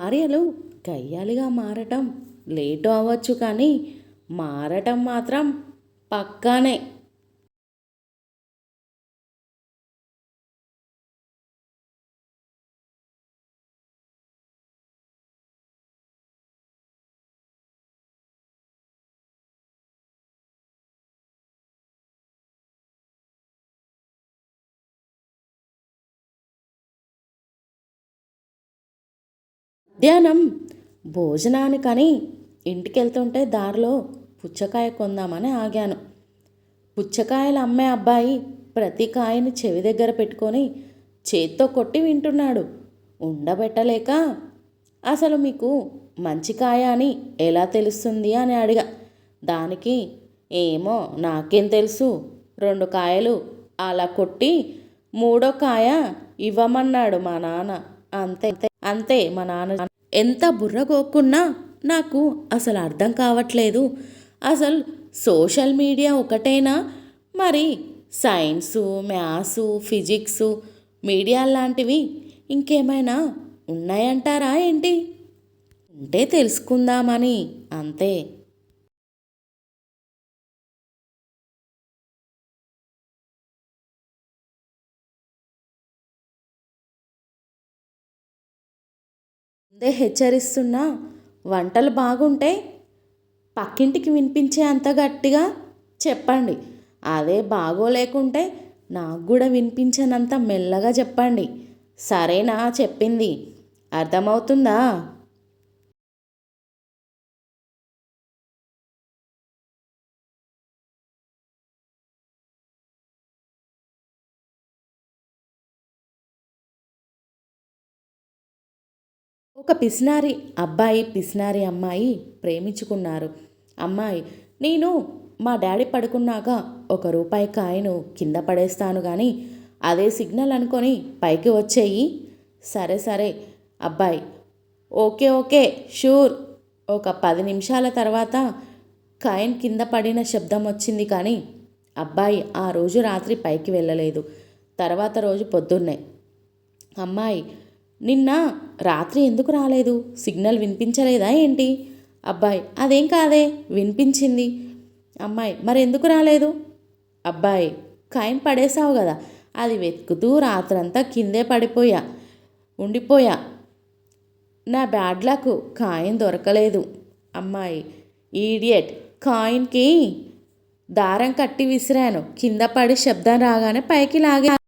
భార్యలు గయ్యాలిగా మారటం లేటు అవ్వచ్చు కానీ మారటం మాత్రం పక్కానే. మధ్యాహ్నం భోజనానికని ఇంటికెళ్తుంటే దారిలో పుచ్చకాయ కొందామని ఆగాను. పుచ్చకాయలు అమ్మే అబ్బాయి ప్రతి కాయని చెవి దగ్గర పెట్టుకొని చేత్తో కొట్టి వింటున్నాడు. ఉండబెట్టలేక, అసలు మీకు మంచి కాయ అని ఎలా తెలుస్తుంది అని అడిగా. దానికి, ఏమో నాకేం తెలుసు, 2 కాయలు అలా కొట్టి మూడో కాయ ఇవ్వమన్నాడు మా నాన్న, అంతే అంతే మా నాన్న. ఎంత బుర్రగోక్కున్నా నాకు అసలు అర్థం కావట్లేదు. అసలు సోషల్ మీడియా ఒకటేనా, మరి సైన్సు, మ్యాథ్సు, ఫిజిక్సు, మీడియా లాంటివి ఇంకేమైనా ఉన్నాయంటారా ఏంటి? ఉంటే తెలుసుకుందామని, అంతే. ముందే హెచ్చరిస్తున్నా, వంటలు బాగుంటే పక్కింటికి వినిపించే అంత గట్టిగా చెప్పండి. అదే బాగోలేకుంటే నాకు కూడా వినిపించనంత మెల్లగా చెప్పండి. సరేనా చెప్పింది? అర్థమవుతుందా? ఒక పిసినారి అబ్బాయి, పిసినారి అమ్మాయి ప్రేమించుకున్నారు. అమ్మాయి, నేను మా డాడీ పడుకున్నాక 1 రూపాయి కాయను కింద పడేస్తాను కానీ అదే సిగ్నల్ అనుకొని పైకి వచ్చేయి. సరే సరే. అబ్బాయి, ఓకే ఓకే షూర్. ఒక 10 నిమిషాల తర్వాత కాయిన్ కింద పడిన శబ్దం వచ్చింది కానీ అబ్బాయి ఆ రోజు రాత్రి పైకి వెళ్ళలేదు. తర్వాత రోజు పొద్దున్నే, అమ్మాయి, నిన్న రాత్రి ఎందుకు రాలేదు? సిగ్నల్ వినిపించలేదా ఏంటి? అబ్బాయి, అదేం కాదే, వినిపించింది. అమ్మాయి, మరి ఎందుకు రాలేదు? అబ్బాయి, కాయిన్ పడేసావు కదా, అది వెతుకుతూ రాత్రంతా కిందే ఉండిపోయా. నా బ్యాడ్ లక్, కాయిన్ దొరకలేదు. అమ్మాయి, ఈడియట్, కాయిన్కి దారం కట్టి విసిరాను, కింద పడి శబ్దం రాగానే పైకి లాగా.